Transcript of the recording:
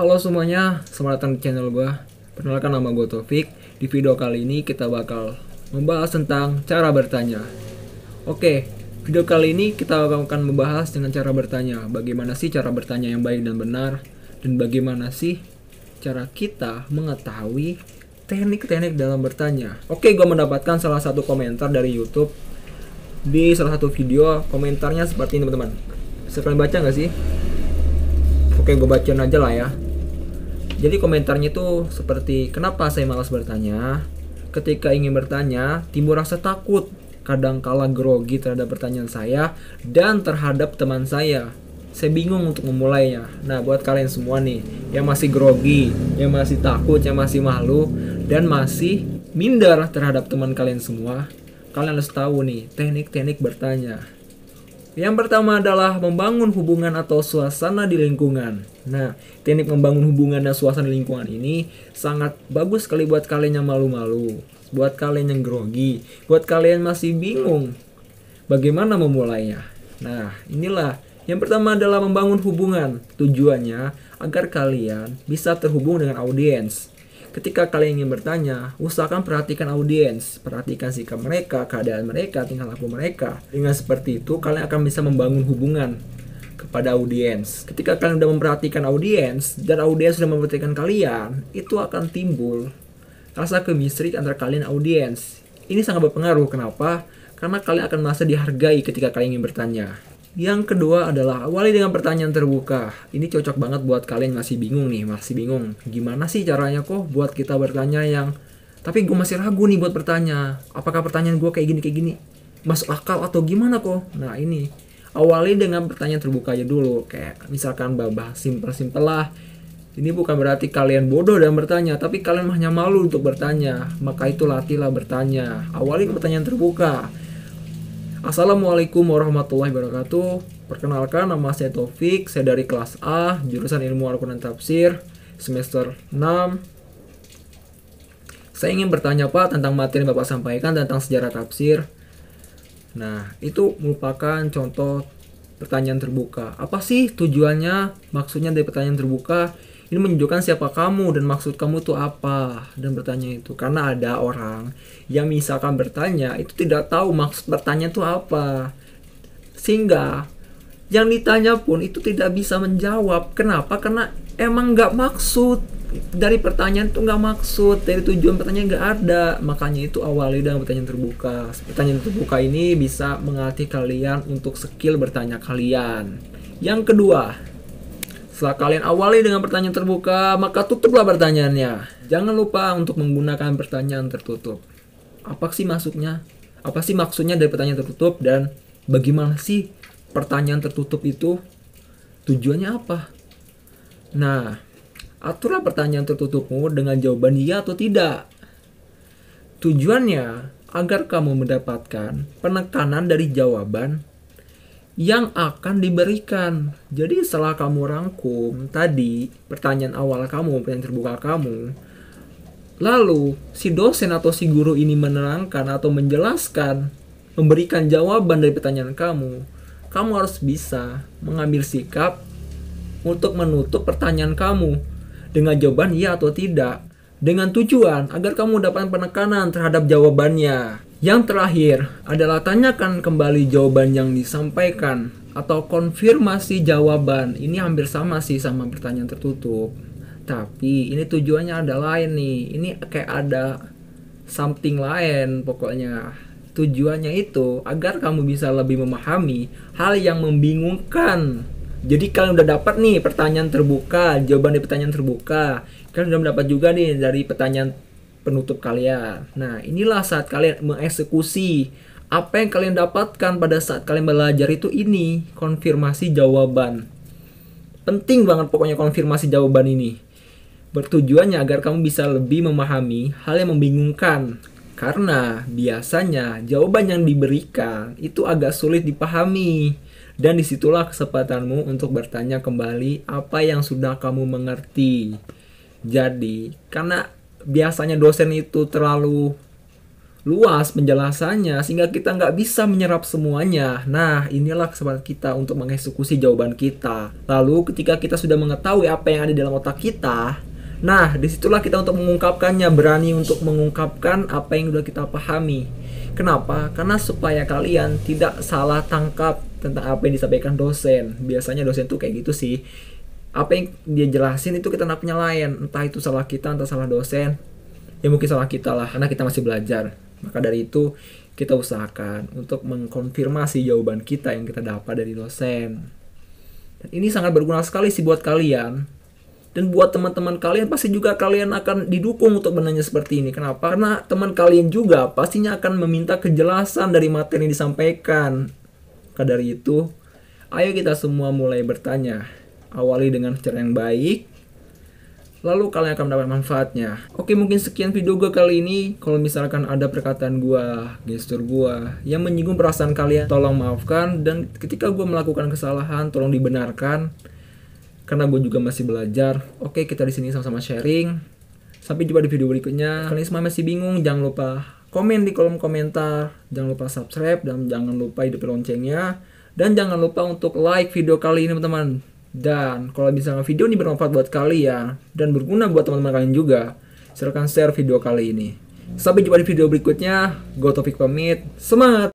Halo semuanya, selamat datang di channel gue. Perkenalkan, nama gue Taufik. Di video kali ini kita bakal membahas tentang cara bertanya. Oke, video kali ini kita akan membahas dengan cara bertanya. Bagaimana sih cara bertanya yang baik dan benar, dan bagaimana sih cara kita mengetahui teknik-teknik dalam bertanya. Oke, gue mendapatkan salah satu komentar dari YouTube di salah satu video. Komentarnya seperti ini, teman-teman. Bisa kalian baca nggak sih? Oke, gue bacain aja lah ya. Jadi komentarnya itu seperti, kenapa saya malas bertanya? Ketika ingin bertanya, timbul rasa takut, kadang kala grogi terhadap pertanyaan saya dan terhadap teman saya. Saya bingung untuk memulainya. Nah, buat kalian semua nih yang masih grogi, yang masih takut, yang masih malu, dan masih minder terhadap teman kalian semua, kalian harus tahu nih teknik-teknik bertanya. Yang pertama adalah membangun hubungan atau suasana di lingkungan. Nah, teknik membangun hubungan dan suasana di lingkungan ini sangat bagus sekali buat kalian yang malu-malu, buat kalian yang grogi, buat kalian masih bingung bagaimana memulainya. Nah, inilah yang pertama adalah membangun hubungan. Tujuannya agar kalian bisa terhubung dengan audiens. Ketika kalian ingin bertanya, usahakan perhatikan audiens, perhatikan sikap mereka, keadaan mereka, tingkah laku mereka. Dengan seperti itu, kalian akan bisa membangun hubungan kepada audiens. Ketika kalian sudah memperhatikan audiens, dan audiens sudah memperhatikan kalian, itu akan timbul rasa chemistry antara kalian dan audiens. Ini sangat berpengaruh. Kenapa? Karena kalian akan merasa dihargai ketika kalian ingin bertanya. Yang kedua adalah awali dengan pertanyaan terbuka. Ini cocok banget buat kalian masih bingung nih, masih bingung. Gimana sih caranya kok buat kita bertanya yang, tapi gue masih ragu nih buat bertanya. Apakah pertanyaan gue kayak gini, masuk akal atau gimana kok? Nah, ini awali dengan pertanyaan terbuka aja dulu. Kayak misalkan babah simpel-simpel lah. Ini bukan berarti kalian bodoh dalam bertanya, tapi kalian hanya malu untuk bertanya. Maka itu latihlah bertanya. Awali pertanyaan terbuka. Assalamualaikum warahmatullahi wabarakatuh. Perkenalkan, nama saya Taufik. Saya dari kelas A, jurusan Ilmu Al-Quran Tafsir, semester 6. Saya ingin bertanya Pak tentang materi yang Bapak sampaikan tentang sejarah tafsir. Nah, itu merupakan contoh pertanyaan terbuka. Apa sih tujuannya, maksudnya dari pertanyaan terbuka? Ini menunjukkan siapa kamu dan maksud kamu itu apa dan bertanya itu. Karena ada orang yang misalkan bertanya itu tidak tahu maksud bertanya itu apa, sehingga yang ditanya pun itu tidak bisa menjawab. Kenapa? Karena emang nggak maksud dari pertanyaan itu, nggak maksud dari tujuan pertanyaan nggak ada. Makanya itu awali dengan pertanyaan terbuka. Pertanyaan terbuka ini bisa mengatih kalian untuk skill bertanya kalian. Yang kedua, setelah kalian awali dengan pertanyaan terbuka, maka tutuplah pertanyaannya. Jangan lupa untuk menggunakan pertanyaan tertutup. Apa sih maksudnya? Apa sih maksudnya dari pertanyaan tertutup, dan bagaimana sih pertanyaan tertutup itu? Tujuannya apa? Nah, aturlah pertanyaan tertutupmu dengan jawaban iya atau tidak. Tujuannya agar kamu mendapatkan penekanan dari jawaban yang akan diberikan. Jadi setelah kamu rangkum tadi pertanyaan awal kamu, pertanyaan terbuka kamu, lalu si dosen atau si guru ini menerangkan atau menjelaskan, memberikan jawaban dari pertanyaan kamu, kamu harus bisa mengambil sikap untuk menutup pertanyaan kamu dengan jawaban iya atau tidak, dengan tujuan agar kamu mendapatkan penekanan terhadap jawabannya. Yang terakhir adalah tanyakan kembali jawaban yang disampaikan atau konfirmasi jawaban. Ini hampir sama sih sama pertanyaan tertutup, tapi ini tujuannya ada lain nih. Ini kayak ada something lain pokoknya. Tujuannya itu agar kamu bisa lebih memahami hal yang membingungkan. Jadi kalian udah dapat nih pertanyaan terbuka, jawaban dari pertanyaan terbuka. Kalian udah mendapat juga nih dari pertanyaan penutup kalian. Nah, inilah saat kalian mengeksekusi apa yang kalian dapatkan pada saat kalian belajar itu. Ini konfirmasi jawaban. Penting banget pokoknya konfirmasi jawaban ini. Bertujuannya agar kamu bisa lebih memahami hal yang membingungkan. Karena biasanya jawaban yang diberikan itu agak sulit dipahami. Dan disitulah kesempatanmu untuk bertanya kembali apa yang sudah kamu mengerti. Jadi, karena biasanya dosen itu terlalu luas penjelasannya sehingga kita nggak bisa menyerap semuanya. Nah, inilah kesempatan kita untuk mengeksekusi jawaban kita. Lalu ketika kita sudah mengetahui apa yang ada di dalam otak kita, nah disitulah kita untuk mengungkapkannya, berani untuk mengungkapkan apa yang sudah kita pahami. Kenapa? Karena supaya kalian tidak salah tangkap tentang apa yang disampaikan dosen. Biasanya dosen tuh kayak gitu sih. Apa yang dia jelasin itu kita nangkapnya lain. Entah itu salah kita, entah salah dosen. Ya mungkin salah kita lah, karena kita masih belajar. Maka dari itu kita usahakan untuk mengkonfirmasi jawaban kita yang kita dapat dari dosen. Dan ini sangat berguna sekali sih buat kalian. Dan buat teman-teman kalian pasti juga kalian akan didukung untuk menanya seperti ini. Kenapa? Karena teman kalian juga pastinya akan meminta kejelasan dari materi yang disampaikan. Maka dari itu, ayo kita semua mulai bertanya. Awali dengan cara yang baik, lalu kalian akan mendapat manfaatnya. Oke, mungkin sekian video gue kali ini. Kalau misalkan ada perkataan gue, gestur gue yang menyinggung perasaan kalian, tolong maafkan. Dan ketika gue melakukan kesalahan, tolong dibenarkan. Karena gue juga masih belajar. Oke, kita di sini sama-sama sharing. Sampai jumpa di video berikutnya. Kalian semua masih bingung, jangan lupa komen di kolom komentar. Jangan lupa subscribe dan jangan lupa hidupin loncengnya. Dan jangan lupa untuk like video kali ini, teman-teman. Dan kalau misalnya video ini bermanfaat buat kalian dan berguna buat teman-teman kalian juga, silakan share video kali ini. Sampai jumpa di video berikutnya. Gue Taufik pamit. Semangat!